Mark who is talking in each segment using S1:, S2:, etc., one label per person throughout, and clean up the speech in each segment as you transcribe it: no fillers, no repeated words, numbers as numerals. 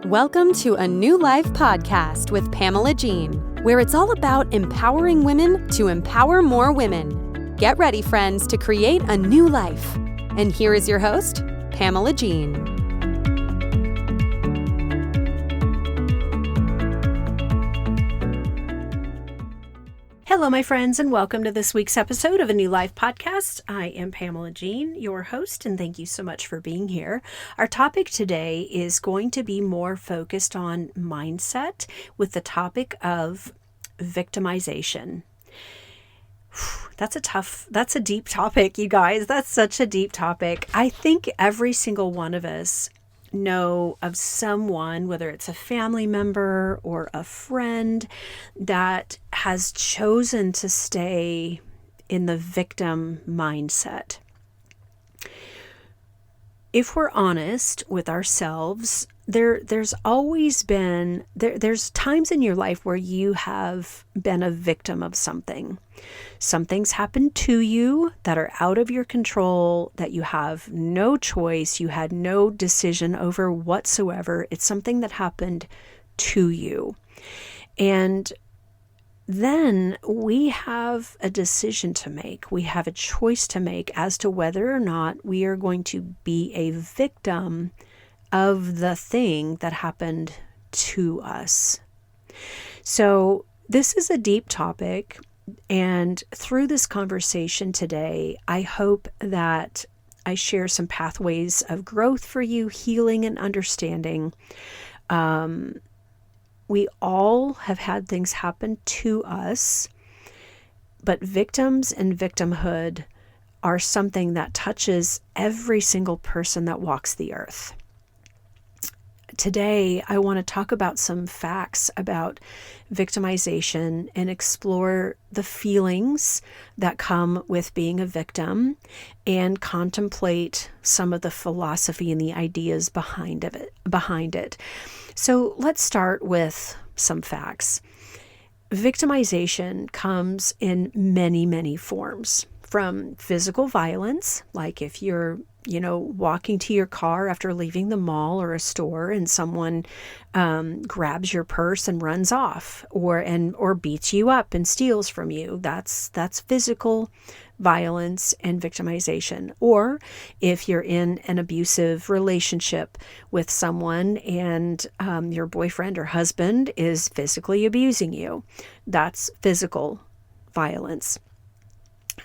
S1: Welcome to a New Life podcast with Pamela Jean, where it's all about empowering women to empower more women. Get ready, friends, to create a new life. And here is your host, Pamela Jean.
S2: Hello, my friends, and welcome to this week's episode of A New Life podcast. I am Pamela Jean, your host, and thank you so much for being here. Our topic today is going to be more focused on mindset with the topic of victimization. That's a deep topic, you guys. That's such a deep topic. I think every single one of us know of someone, whether it's a family member or a friend, that has chosen to stay in the victim mindset. If we're honest with ourselves, there's always been, there's times in your life where you have been a victim of something. Something's happened to you that are out of your control, that you have no choice, you had no decision over whatsoever. It's something that happened to you. And then we have a decision to make. We have a choice to make as to whether or not we are going to be a victim of the thing that happened to us. So this is a deep topic. And through this conversation today, I hope that I share some pathways of growth for you, healing and understanding. We all have had things happen to us, but victims and victimhood are something that touches every single person that walks the earth. Today, I want to talk about some facts about victimization and explore the feelings that come with being a victim and contemplate some of the philosophy and the ideas behind it. So let's start with some facts. Victimization comes in many, many forms, from physical violence, like if you're walking to your car after leaving the mall or a store and someone grabs your purse and runs off or beats you up and steals from you. That's physical violence and victimization. Or if you're in an abusive relationship with someone and your boyfriend or husband is physically abusing you, that's physical violence.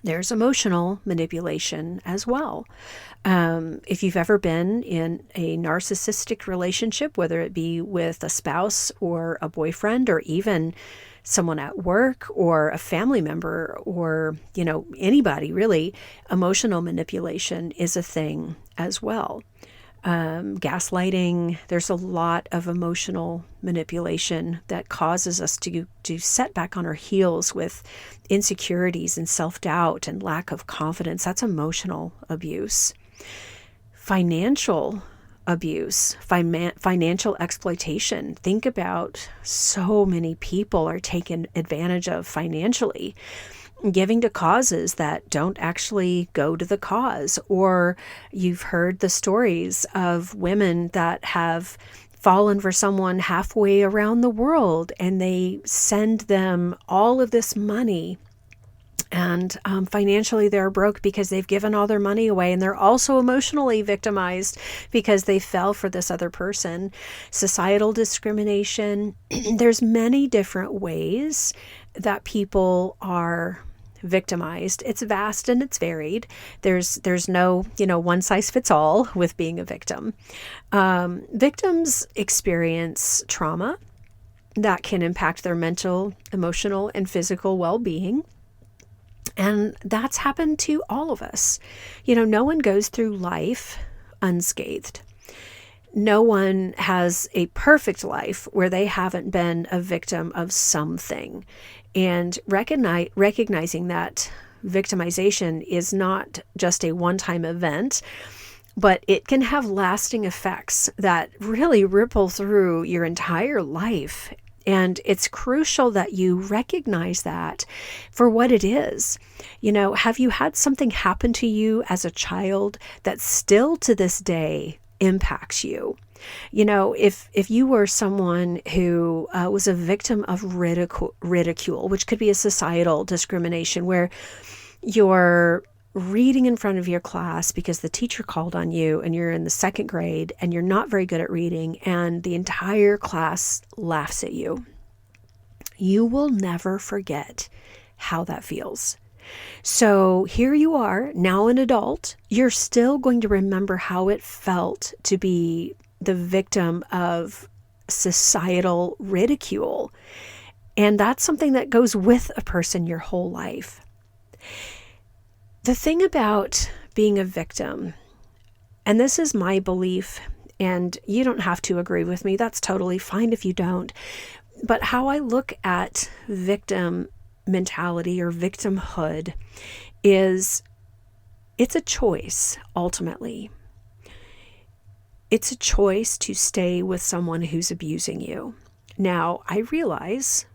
S2: There's emotional manipulation as well. If you've ever been in a narcissistic relationship, whether it be with a spouse or a boyfriend or even someone at work or a family member or, anybody really, emotional manipulation is a thing as well. Gaslighting, there's a lot of emotional manipulation that causes us to set back on our heels with insecurities and self-doubt and lack of confidence. That's emotional abuse. Financial abuse, financial exploitation. Think about so many people are taken advantage of financially, giving to causes that don't actually go to the cause. Or you've heard the stories of women that have fallen for someone halfway around the world and they send them all of this money. And financially, they're broke because they've given all their money away, and they're also emotionally victimized because they fell for this other person. Societal discrimination. There's many different ways that people are victimized. It's vast and it's varied. There's no, one size fits all with being a victim. Victims experience trauma that can impact their mental, emotional, and physical well-being. And that's happened to all of us. No one goes through life unscathed. No one has a perfect life where they haven't been a victim of something. And recognizing that victimization is not just a one-time event, but it can have lasting effects that really ripple through your entire life. And it's crucial that you recognize that for what it is. Have you had something happen to you as a child that still to this day impacts you. You know, if you were someone who was a victim of ridicule, which could be a societal discrimination where you're reading in front of your class because the teacher called on you and you're in the second grade and you're not very good at reading and the entire class laughs at you, you will never forget how that feels. So here you are, now an adult, you're still going to remember how it felt to be the victim of societal ridicule. And that's something that goes with a person your whole life. The thing about being a victim, and this is my belief, and you don't have to agree with me, that's totally fine if you don't, but how I look at victim mentality or victimhood is it's a choice, ultimately. It's a choice to stay with someone who's abusing you. Now, I realize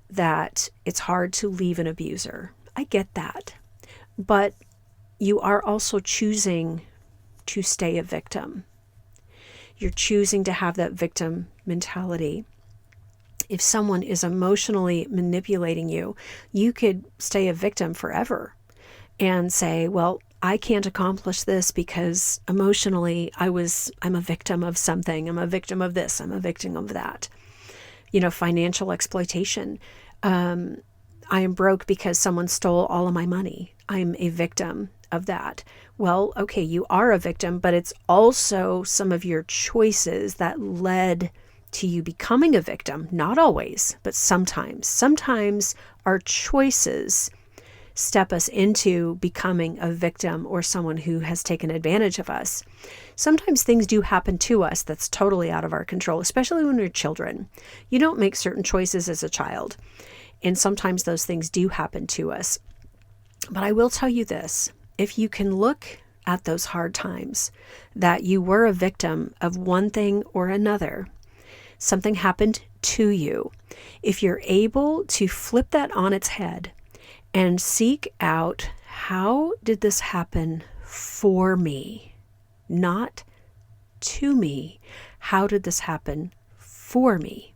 S2: that it's hard to leave an abuser. I get that. But you are also choosing to stay a victim. You're choosing to have that victim mentality. If someone is emotionally manipulating you, you could stay a victim forever and say, well, I can't accomplish this because emotionally I'm a victim of something. I'm a victim of this. I'm a victim of that. You know, financial exploitation. I am broke because someone stole all of my money. I'm a victim of that. Well, okay, you are a victim, but it's also some of your choices that led to you becoming a victim. Not always, but sometimes. Sometimes our choices step us into becoming a victim or someone who has taken advantage of us. Sometimes things do happen to us that's totally out of our control, especially when we're children. You don't make certain choices as a child, and sometimes those things do happen to us. But I will tell you this, if you can look at those hard times that you were a victim of one thing or another, something happened to you, if you're able to flip that on its head and seek out, how did this happen for me? Not to me. How did this happen for me?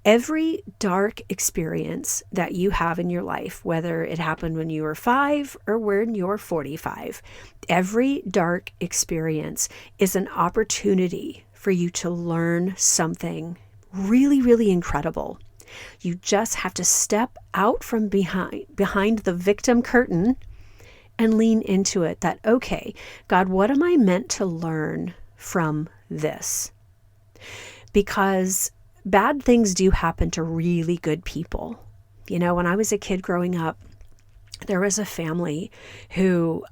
S2: Every dark experience that you have in your life, whether it happened when you were 5 or when you're 45, every dark experience is an opportunity for you to learn something really, really incredible. You just have to step out from behind the victim curtain and lean into it that, okay, God, what am I meant to learn from this? Because bad things do happen to really good people. You know, when I was a kid growing up, there was a family who,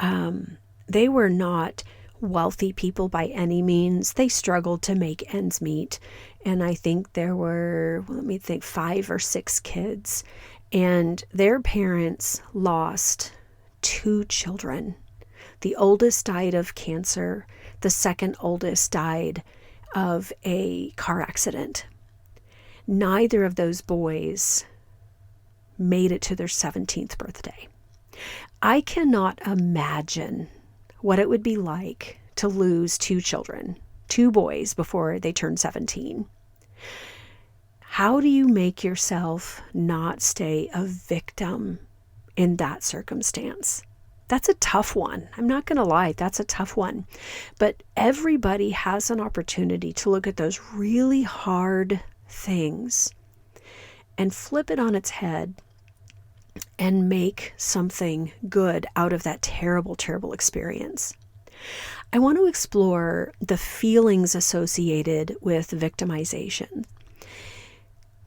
S2: they were not wealthy people by any means. They struggled to make ends meet. And I think there were, 5 or 6 kids. And their parents lost 2 children. The oldest died of cancer. The second oldest died of a car accident. Neither of those boys made it to their 17th birthday. I cannot imagine what it would be like to lose 2 children, 2 boys, before they turned 17. How do you make yourself not stay a victim in that circumstance? That's a tough one. I'm not going to lie, that's a tough one. But everybody has an opportunity to look at those really hard things and flip it on its head and make something good out of that terrible, terrible experience. I want to explore the feelings associated with victimization.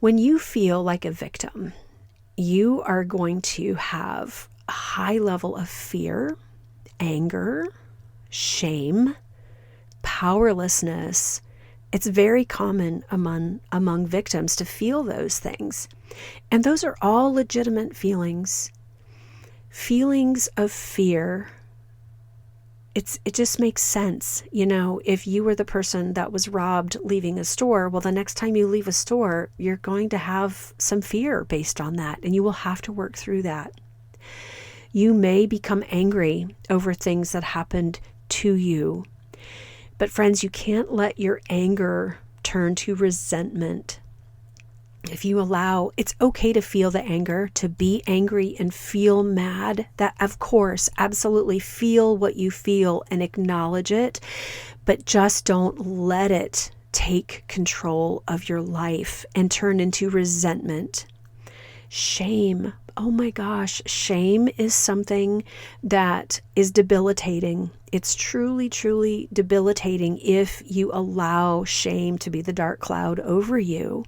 S2: When you feel like a victim, you are going to have a high level of fear, anger, shame, powerlessness. It's very common among victims to feel those things. And those are all legitimate feelings. Feelings of fear. It just makes sense. You know, if you were the person that was robbed leaving a store, well, the next time you leave a store, you're going to have some fear based on that, and you will have to work through that. You may become angry over things that happened to you. But friends, you can't let your anger turn to resentment. If you allow, it's okay to feel the anger, to be angry and feel mad. That, of course, absolutely feel what you feel and acknowledge it, but just don't let it take control of your life and turn into resentment. Shame. Oh my gosh, shame is something that is debilitating. It's truly, truly debilitating if you allow shame to be the dark cloud over you.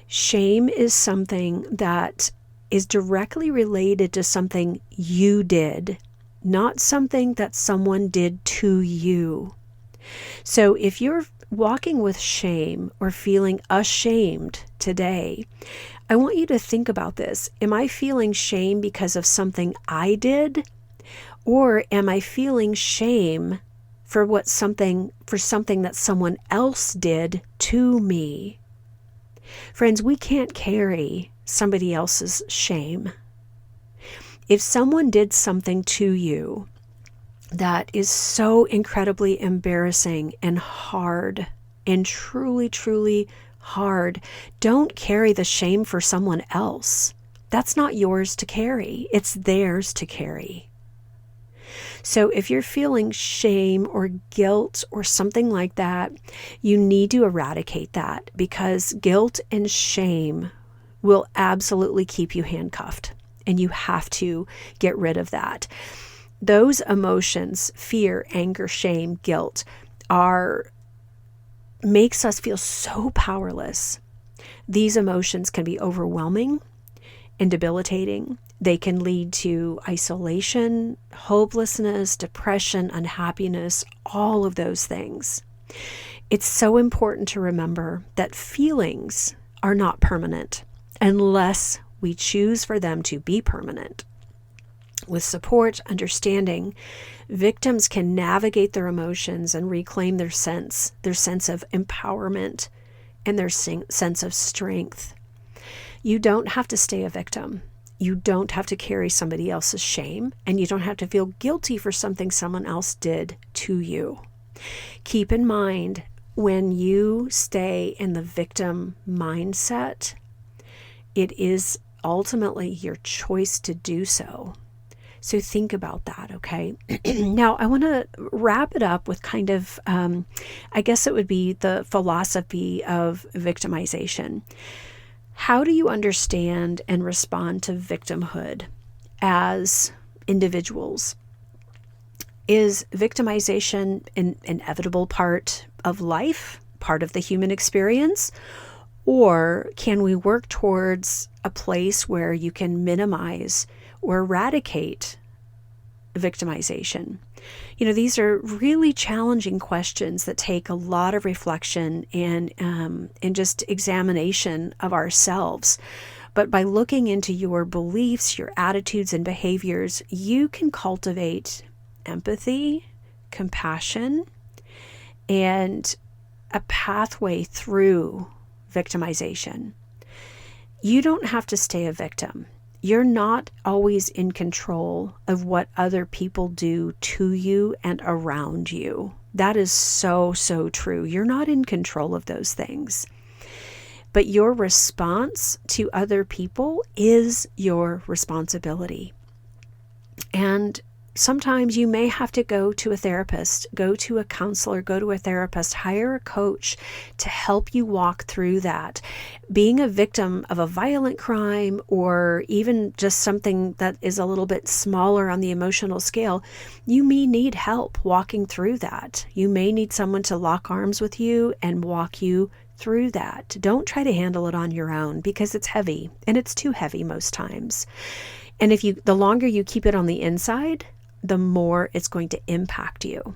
S2: Shame is something that is directly related to something you did, not something that someone did to you. So if you're walking with shame or feeling ashamed today, I want you to think about this. Am I feeling shame because of something I did? Or am I feeling shame for something that someone else did to me? Friends, we can't carry somebody else's shame. If someone did something to you that is so incredibly embarrassing and hard and truly, truly hard, don't carry the shame for someone else. That's not yours to carry. It's theirs to carry. So if you're feeling shame or guilt or something like that, you need to eradicate that, because guilt and shame will absolutely keep you handcuffed, and you have to get rid of that. Those emotions, fear, anger, shame, guilt, makes us feel so powerless. These emotions can be overwhelming and debilitating. They can lead to isolation, hopelessness, depression, unhappiness, all of those things. It's so important to remember that feelings are not permanent unless we choose for them to be permanent. With support, understanding, victims can navigate their emotions and reclaim their sense of empowerment and their sense of strength. You don't have to stay a victim. You don't have to carry somebody else's shame, and you don't have to feel guilty for something someone else did to you. Keep in mind, when you stay in the victim mindset, it is ultimately your choice to do so. So think about that, okay? Now, I want to wrap it up with kind of, I guess it would be the philosophy of victimization. How do you understand and respond to victimhood as individuals? Is victimization an inevitable part of life, part of the human experience? Or can we work towards a place where you can minimize or eradicate victimization? You know, these are really challenging questions that take a lot of reflection and just examination of ourselves. But by looking into your beliefs, your attitudes and behaviors, you can cultivate empathy, compassion, and a pathway through victimization. You don't have to stay a victim. You're not always in control of what other people do to you and around you. That is so, so true. You're not in control of those things. But your response to other people is your responsibility. And sometimes you may have to go to a therapist, go to a counselor, go to a therapist, hire a coach to help you walk through that. Being a victim of a violent crime, or even just something that is a little bit smaller on the emotional scale, you may need help walking through that. You may need someone to lock arms with you and walk you through that. Don't try to handle it on your own, because it's heavy, and it's too heavy most times. And the longer you keep it on the inside, the more it's going to impact you.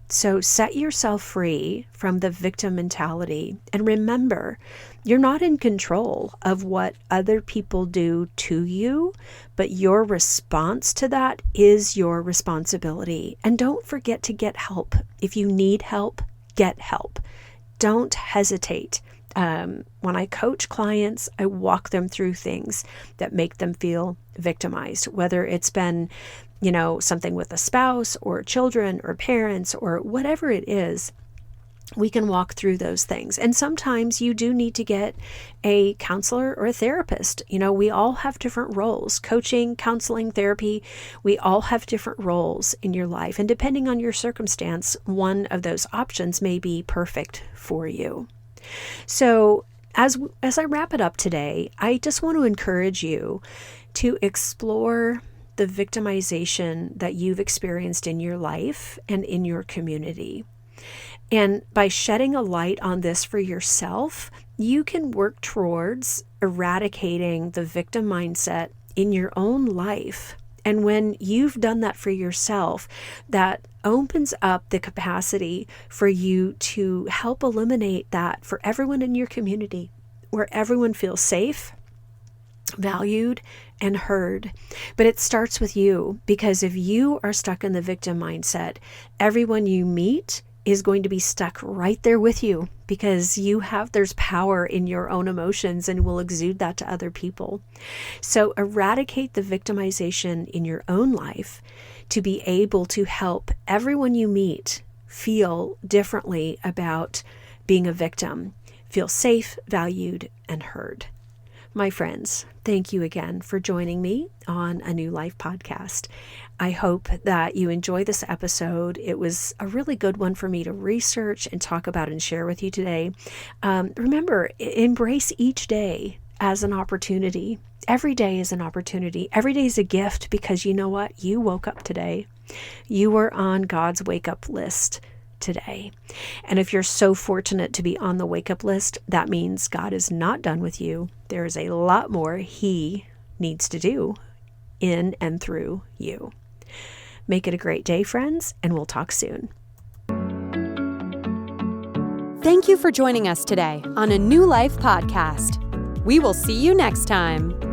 S2: So set yourself free from the victim mentality, and remember, you're not in control of what other people do to you, but your response to that is your responsibility. And don't forget to get help. If you need help, get help. Don't hesitate. When I coach clients, I walk them through things that make them feel victimized, whether it's been something with a spouse or children or parents or whatever it is, we can walk through those things. And sometimes you do need to get a counselor or a therapist. We all have different roles: coaching, counseling, therapy. We all have different roles in your life. And depending on your circumstance, one of those options may be perfect for you. So as I wrap it up today, I just want to encourage you to explore the victimization that you've experienced in your life and in your community. And by shedding a light on this for yourself, you can work towards eradicating the victim mindset in your own life. And when you've done that for yourself, that opens up the capacity for you to help eliminate that for everyone in your community, where everyone feels safe, valued, and heard. But it starts with you, because if you are stuck in the victim mindset, everyone you meet is going to be stuck right there with you, because there's power in your own emotions and will exude that to other people. So eradicate the victimization in your own life to be able to help everyone you meet feel differently about being a victim, feel safe, valued, and heard. My friends, thank you again for joining me on A New Life podcast. I hope that you enjoy this episode. It was a really good one for me to research and talk about and share with you today. Remember, embrace each day as an opportunity. Every day is an opportunity. Every day is a gift, because you know what? You woke up today. You were on God's wake-up list today. And if you're so fortunate to be on the wake-up list, that means God is not done with you. There is a lot more He needs to do in and through you. Make it a great day, friends, and we'll talk soon.
S1: Thank you for joining us today on A New Life podcast. We will see you next time.